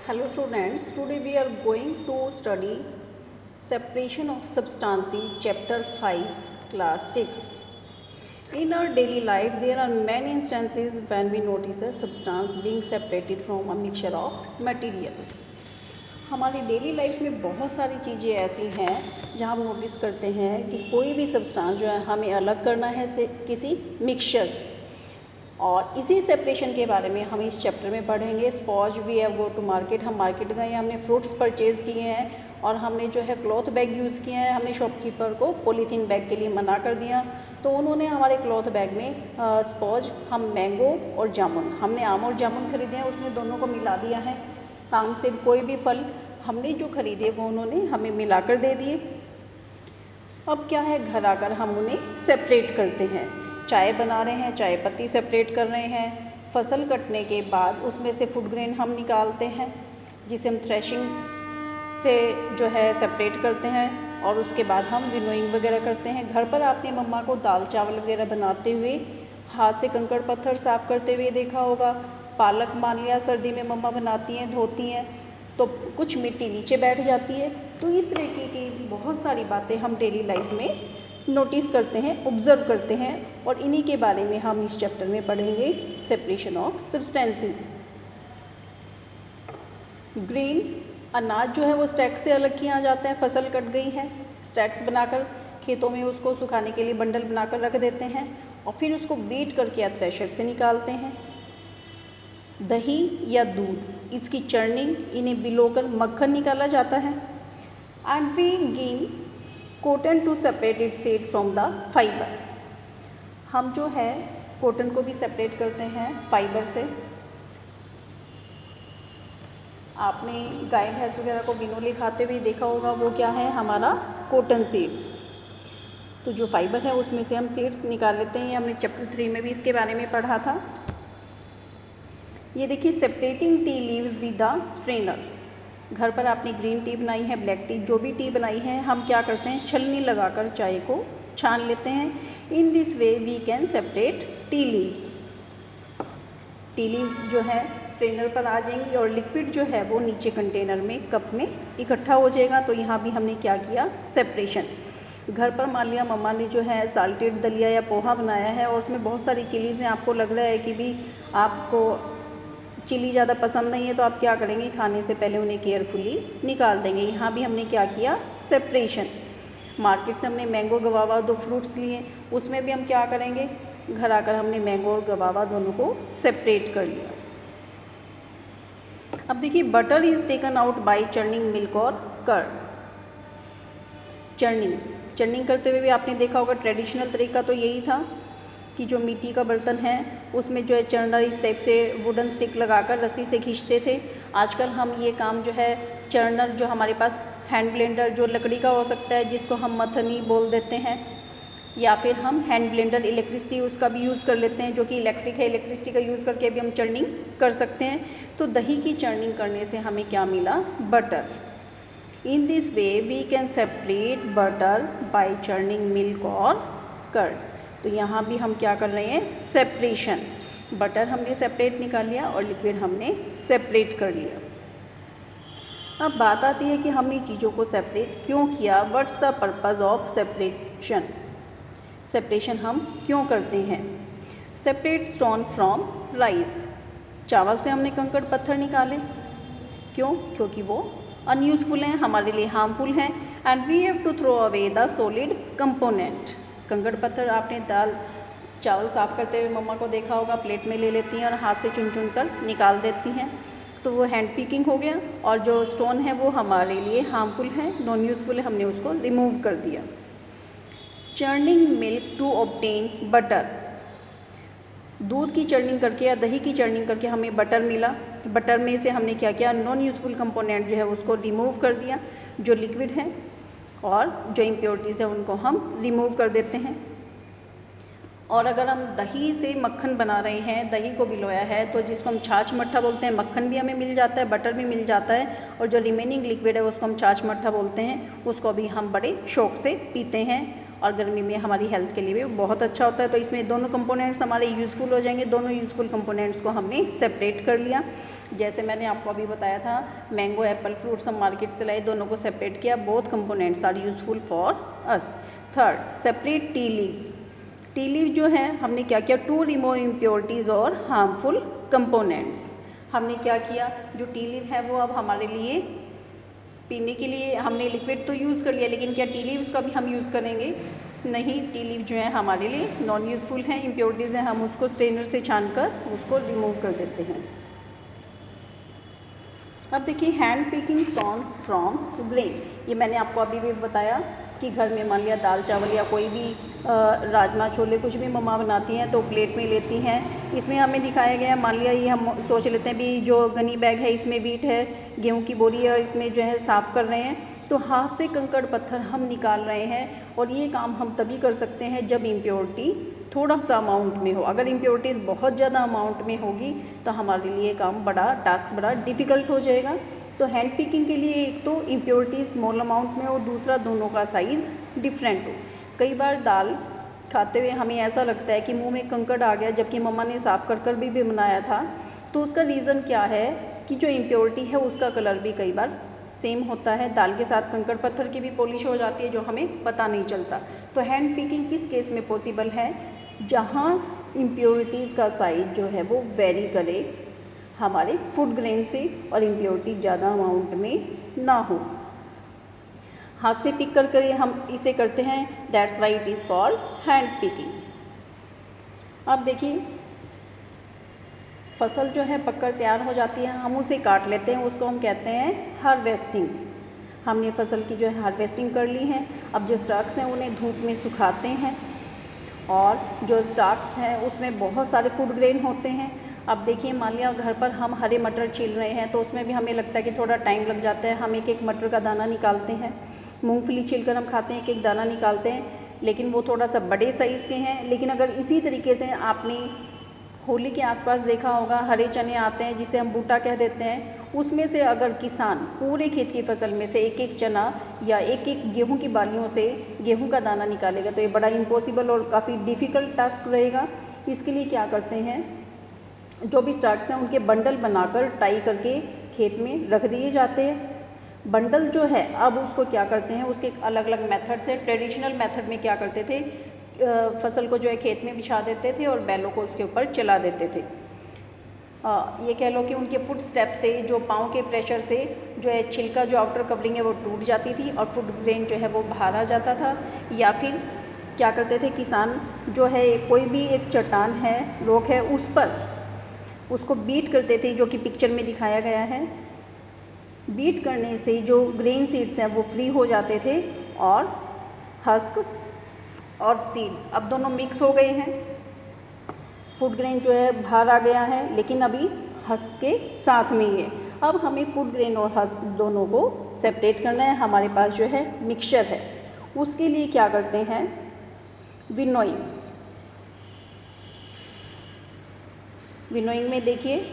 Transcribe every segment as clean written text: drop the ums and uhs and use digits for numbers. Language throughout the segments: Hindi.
Hello students, today we are going to study separation of substances chapter 5 class 6. In our daily life there are many instances when we notice a substance being separated from a mixture of materials. हमारी डेली लाइफ में बहुत सारी चीज़ें ऐसी हैं जहाँ हम नोटिस करते हैं कि कोई भी सब्सटेंस जो है हमें अलग करना है से किसी मिक्सचर से, और इसी सेपरेशन के बारे में हम इस चैप्टर में पढ़ेंगे. Suppose we have go to market, हम मार्केट गए, हमने फ्रूट्स परचेज़ किए हैं और हमने जो है क्लॉथ बैग यूज़ किए हैं. हमने शॉपकीपर को पॉलीथीन बैग के लिए मना कर दिया, तो उन्होंने हमारे क्लॉथ बैग में सपोज हम मैंगो और जामुन, हमने आम और जामुन खरीदे हैं, उसने दोनों को मिला दिया है. आम से कोई भी फल हमने जो खरीदे वो उन्होंने हमें मिला कर दे दिए. अब क्या है, घर आकर हम उन्हें सेपरेट करते हैं. चाय बना रहे हैं, चाय पत्ती सेपरेट कर रहे हैं. फसल कटने के बाद उसमें से फूड ग्रेन हम निकालते हैं, जिसे हम थ्रेशिंग से जो है सेपरेट करते हैं, और उसके बाद हम विनोइंग वगैरह करते हैं. घर पर आपने मम्मा को दाल चावल वगैरह बनाते हुए हाथ से कंकड़ पत्थर साफ़ करते हुए देखा होगा. पालक मान लिया सर्दी में मम्मा बनाती हैं, धोती हैं, तो कुछ मिट्टी नीचे बैठ जाती है. तो इस तरीके की बहुत सारी बातें हम डेली लाइफ में नोटिस करते हैं, ऑब्ज़र्व करते हैं, और इन्हीं के बारे में हम इस चैप्टर में पढ़ेंगे. Separation of substances. ग्रेन, अनाज जो है वो स्टैक से अलग किया जाता है. फसल कट गई है, स्टैक्स बनाकर खेतों में उसको सुखाने के लिए बंडल बनाकर रख देते हैं, और फिर उसको बीट करके या थ्रेशर से निकालते हैं. दही या दूध, इसकी चर्निंग, इन्हें बिलोकर मक्खन निकाला जाता है. And we gin cotton to separate it seed from the fibre. हम जो है कॉटन को भी सेपरेट करते हैं फाइबर से. आपने गाय भैंस वगैरह को बिनोले खाते हुए देखा होगा, वो क्या है, हमारा कॉटन सीड्स. तो जो फाइबर है उसमें से हम सीड्स निकाल लेते हैं. ये हमने चैप्टर 3 में भी इसके बारे में पढ़ा था. ये देखिए, separating tea leaves with the strainer. घर पर आपने ग्रीन टी बनाई है, ब्लैक टी, जो भी टी बनाई है, हम क्या करते हैं, छलनी लगाकर चाय को छान लेते हैं. In this way we can separate tea leaves. Tea leaves जो है स्ट्रेनर पर आ जाएंगी और लिक्विड जो है वो नीचे कंटेनर में, कप में इकट्ठा हो जाएगा. तो यहाँ भी हमने क्या किया, सेपरेशन. घर पर मान लिया मम्मा ने जो है साल्टेड दलिया या पोहा बनाया है, और उसमें बहुत सारी चिलीज़ हैं. आपको लग रहा है कि भी आपको चिली ज़्यादा पसंद नहीं है, तो आप क्या करेंगे, खाने से पहले उन्हें केयरफुली निकाल देंगे. यहाँ भी हमने क्या किया, सेपरेशन. मार्केट से हमने मैंगो गवावा 2 फ्रूट्स लिए, उसमें भी हम क्या करेंगे, घर आकर हमने मैंगो और गवावा दोनों को सेपरेट कर लिया. अब देखिए, butter is taken out by churning milk और कर्ड. चर्निंग करते हुए भी आपने देखा होगा, ट्रेडिशनल तरीका तो यही था कि जो मिट्टी का बर्तन है उसमें जो है चर्नर इस टाइप से वुडन स्टिक लगाकर रस्सी से खींचते थे. आजकल हम ये काम जो है चर्नर, जो हमारे पास हैंड ब्लेंडर जो लकड़ी का हो सकता है, जिसको हम मथनी बोल देते हैं, या फिर हम हैंड ब्लेंडर इलेक्ट्रिसिटी उसका भी यूज़ कर लेते हैं, जो कि इलेक्ट्रिक है. इलेक्ट्रिसिटी का यूज़ करके भी हम चर्निंग कर सकते हैं. तो दही की चर्निंग करने से हमें क्या मिला, butter. In this way we can separate butter by churning milk और कर्ड. तो यहाँ भी हम क्या कर रहे हैं, सेपरेशन. बटर हमने सेपरेट निकाल लिया और लिक्विड हमने सेपरेट कर लिया. अब बात आती है कि हमने चीज़ों को सेपरेट क्यों किया. What's the purpose of separation. Separation हम क्यों करते हैं. Separate stone from rice. चावल से हमने कंकड़ पत्थर निकाले. क्यों, क्योंकि वो अनयूजफुल हैं, हमारे लिए हार्मफुल हैं. And we have to throw away the solid component. कंकड़ पत्थर आपने दाल चावल साफ़ करते हुए मम्मा को देखा होगा, प्लेट में ले लेती हैं और हाथ से चुन चुन कर निकाल देती हैं. तो वो हैंड पिकिंग हो गया, और जो स्टोन है वो हमारे लिए हार्मफुल है, नॉन यूज़फुल है, हमने उसको रिमूव कर दिया. Churning milk to obtain butter. दूध की चर्निंग करके या दही की चर्निंग करके हमें बटर मिला. बटर में से हमने क्या किया, नॉन यूज़फुल कंपोनेंट जो है उसको रिमूव कर दिया. जो लिक्विड है और जो इम्प्योरिटीज़ है उनको हम रिमूव कर देते हैं. और अगर हम दही से मक्खन बना रहे हैं, दही को भिगोया है, तो जिसको हम छाछ मट्ठा बोलते हैं, मक्खन भी हमें मिल जाता है, बटर भी मिल जाता है, और जो रिमेनिंग लिक्विड है उसको हम छाछ मट्ठा बोलते हैं, उसको भी हम बड़े शौक़ से पीते हैं. और गर्मी में हमारी हेल्थ के लिए भी बहुत अच्छा होता है। तो इसमें दोनों कंपोनेंट्स हमारे यूज़फुल हो जाएंगे। दोनों यूज़फुल कंपोनेंट्स को हमने सेपरेट कर लिया। जैसे मैंने आपको अभी बताया था, मैंगो, एप्पल, फ्रूट्स हम मार्केट से लाए, दोनों को सेपरेट किया। Both components are useful for us. Third, separate tea leaves. Tea leaf जो है हमने क्या किया, टू रिमूव इम्प्योरिटीज़ और हार्मफुल कंपोनेंट्स। हमने क्या किया, जो टी लीव है वो अब हमारे लिए पीने के लिए हमने लिक्विड तो यूज़ कर लिया, लेकिन क्या टी लीव्स का भी हम यूज़ करेंगे? नहीं, टी लीव जो है हमारे लिए नॉन यूज़फुल हैं, इम्प्योरिटीज़ हैं, हम उसको स्ट्रेनर से छान कर उसको रिमूव कर देते हैं। अब देखिए, hand picking stones from grain. ये मैंने आपको अभी भी बताया कि घर में मान लिया दाल चावल या कोई भी राजमा छोले कुछ भी मम्मा बनाती हैं तो प्लेट में लेती हैं। इसमें हमें दिखाया गया, मान लिया ये हम सोच लेते हैं भी जो गनी बैग है इसमें वीट है, गेहूं की बोरी है और इसमें जो है साफ़ कर रहे हैं, तो हाथ से कंकड़ पत्थर हम निकाल रहे हैं। और ये काम हम तभी कर सकते हैं जब इम्प्योरिटी थोड़ा सा अमाउंट में हो। अगर इम्प्योरिटीज़ बहुत ज़्यादा अमाउंट में होगी तो हमारे लिए काम टास्क बड़ा डिफ़िकल्ट हो जाएगा। तो हैंड पिकिंग के लिए एक तो इम्प्योरिटी स्मॉल अमाउंट में हो, दूसरा दोनों का साइज़ डिफरेंट हो। कई बार दाल खाते हुए हमें ऐसा लगता है कि मुंह में कंकड़ आ गया, जबकि मम्मा ने साफ़ कर भी बनाया था। तो उसका रीज़न क्या है कि जो इम्प्योरिटी है उसका कलर भी कई बार सेम होता है, दाल के साथ कंकड़ पत्थर की भी पॉलिश हो जाती है जो हमें पता नहीं चलता। तो हैंड पिकिंग किस केस में पॉसिबल है? जहाँ इम्प्योरिटीज़ का साइज़ जो है वो वेरी करे हमारे फूड ग्रेन से और इम्प्योरिटी ज़्यादा अमाउंट में ना हो। हाथ से पिक कर हम इसे करते हैं, that's why it is called hand picking. अब देखिए, फसल जो है पककर तैयार हो जाती है, हम उसे काट लेते हैं, उसको हम कहते हैं हार्वेस्टिंग। हमने फसल की जो है हार्वेस्टिंग कर ली है। अब जो स्टॉक्स हैं उन्हें धूप में सुखाते हैं और जो स्टॉक्स हैं उसमें बहुत सारे फूड ग्रेन होते हैं। अब देखिए, मान लिया घर पर हम हरे मटर छील रहे हैं तो उसमें भी हमें लगता है कि थोड़ा टाइम लग जाता है। हम एक एक मटर का दाना निकालते हैं। मूंगफली छीलकर हम खाते हैं, एक एक दाना निकालते हैं, लेकिन वो थोड़ा सा बड़े साइज़ के हैं। लेकिन अगर इसी तरीके से आपने होली के आसपास देखा होगा, हरे चने आते हैं जिसे हम बूटा कह देते हैं, उसमें से अगर किसान पूरे खेत की फसल में से एक एक चना या एक एक गेहूं की बालियों से गेहूं का दाना निकालेगा तो ये बड़ा इम्पॉसिबल और काफ़ी डिफ़िकल्ट टास्क रहेगा। इसके लिए क्या करते हैं, जो भी स्टॉक्स हैं उनके बंडल बनाकर टाई करके खेत में रख दिए जाते हैं। बंडल जो है अब उसको क्या करते हैं, उसके अलग अलग मेथड से, ट्रेडिशनल मेथड में क्या करते थे, फसल को जो है खेत में बिछा देते थे और बैलों को उसके ऊपर चला देते थे। ये कह लो कि उनके फुट स्टेप से, जो पाँव के प्रेशर से जो है छिलका, जो आउटर कवरिंग है वो टूट जाती थी और फूड ग्रेन जो है वो बाहर आ जाता था। या फिर क्या करते थे किसान, जो है कोई भी एक चट्टान है, रोक है, उस पर उसको बीट करते थे, जो कि पिक्चर में दिखाया गया है। बीट करने से जो ग्रेन सीड्स हैं वो फ्री हो जाते थे और हस्क और सीड अब दोनों मिक्स हो गए हैं। फूड ग्रेन जो है बाहर आ गया है, लेकिन अभी हस्क के साथ में ही है। अब हमें फूड ग्रेन और हस्क दोनों को सेपरेट करना है। हमारे पास जो है मिक्सचर है, उसके लिए क्या करते हैं, विनोइंग। विनोइंग में देखिए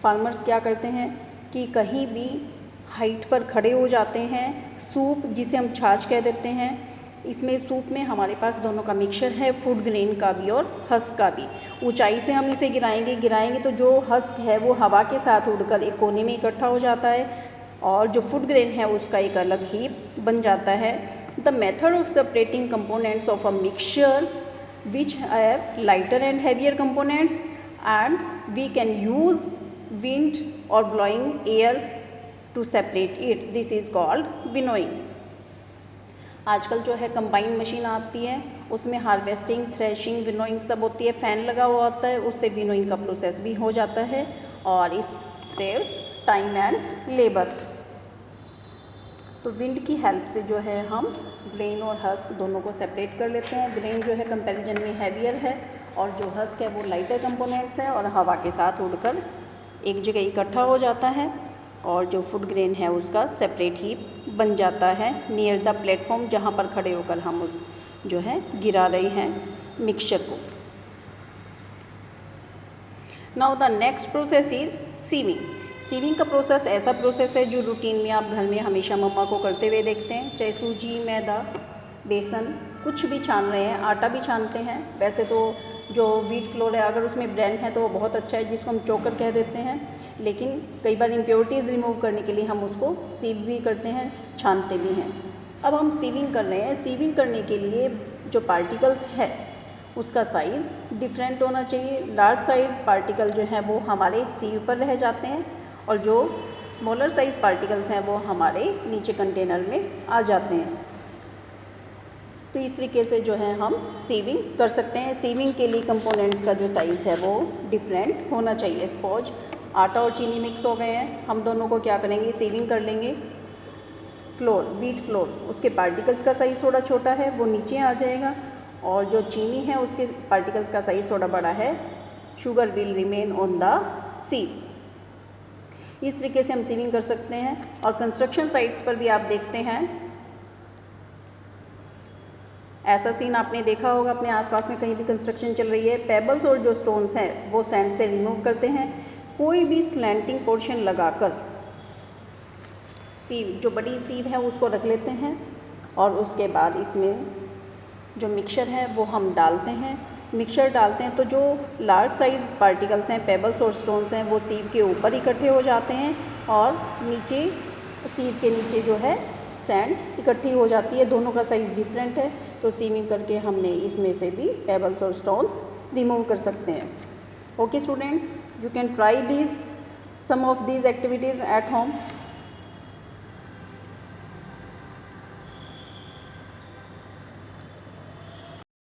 फार्मर्स क्या करते हैं कि कहीं भी हाइट पर खड़े हो जाते हैं। सूप, जिसे हम छाछ कह देते हैं, इसमें सूप में हमारे पास दोनों का मिक्सचर है, फूड ग्रेन का भी और हस्क का भी। ऊंचाई से हम इसे गिराएंगे तो जो हस्क है वो हवा के साथ उड़कर एक कोने में इकट्ठा हो जाता है और जो फूड ग्रेन है उसका एक अलग हीप बन जाता है। The method of separating components of a mixture which have lighter and heavier components and we can use wind or blowing air to separate it. This is called winnowing. आजकल जो है कंबाइन मशीन आती है, उसमें हार्वेस्टिंग, थ्रेशिंग, विनोइंग सब होती है। फ़ैन लगा हुआ होता है, उससे विनोइंग का प्रोसेस भी हो जाता है और इस सेव्स टाइम एंड लेबर। तो विंड की हेल्प से जो है हम ग्रेन और हस्क दोनों को सेपरेट कर लेते हैं। ग्रेन जो है कंपैरिजन में हैवियर है और जो हस्क है वो लाइटर कंपोनेंट्स है और हवा के साथ उड़कर एक जगह इकट्ठा हो जाता है और जो फूड ग्रेन है उसका सेपरेट हीप बन जाता है नियर द प्लेटफॉर्म, जहाँ पर खड़े होकर हम उस जो है गिरा रहे हैं मिक्सचर को। Now the next process is sieving. Sieving का प्रोसेस ऐसा प्रोसेस है जो रूटीन में आप घर में हमेशा मम्मा को करते हुए देखते हैं, चाहे सूजी, मैदा, बेसन कुछ भी छान रहे हैं, आटा भी छानते हैं। वैसे तो जो व्हीट फ्लोर है अगर उसमें ब्रेन है तो वो बहुत अच्छा है, जिसको हम चोकर कह देते हैं, लेकिन कई बार इम्प्योरिटीज़ रिमूव करने के लिए हम उसको सीव भी करते हैं, छानते भी हैं। अब हम सीविंग कर रहे हैं। सीविंग करने के लिए जो पार्टिकल्स है उसका साइज़ डिफरेंट होना चाहिए। लार्ज साइज़ पार्टिकल जो है वो हमारे सीव पर रह जाते हैं और जो स्मॉलर साइज़ पार्टिकल्स हैं वो हमारे नीचे कंटेनर में आ जाते हैं। तो इस तरीके से जो है हम सीविंग कर सकते हैं। सीविंग के लिए कंपोनेंट्स का जो साइज़ है वो डिफरेंट होना चाहिए। स्पॉन्ज, आटा और चीनी मिक्स हो गए हैं, हम दोनों को क्या करेंगे, सीविंग कर लेंगे। फ्लोर, व्हीट फ्लोर, उसके पार्टिकल्स का साइज़ थोड़ा छोटा है, वो नीचे आ जाएगा, और जो चीनी है उसके पार्टिकल्स का साइज़ थोड़ा बड़ा है। Sugar will remain on the सीव। इस तरीके से हम सीविंग कर सकते हैं। और कंस्ट्रक्शन साइट्स पर भी आप देखते हैं, ऐसा सीन आपने देखा होगा अपने आसपास में, कहीं भी कंस्ट्रक्शन चल रही है, पेबल्स और जो स्टोन्स हैं वो सैंड से रिमूव करते हैं। कोई भी स्लैंटिंग पोर्शन लगाकर सीव, जो बड़ी सीव है उसको रख लेते हैं और उसके बाद इसमें जो मिक्सचर है वो हम डालते हैं। मिक्सचर डालते हैं तो जो लार्ज साइज़ पार्टिकल्स हैं, पेबल्स और स्टोन्स हैं, वो सीव के ऊपर इकट्ठे हो जाते हैं और नीचे सीव के नीचे जो है सैंड इकट्ठी हो जाती है। दोनों का साइज़ डिफरेंट है, तो सीविंग करके हमने इसमें से भी पेबल्स और स्टोन्स रिमूव कर सकते हैं। Okay students, you can try these some of these activities at home.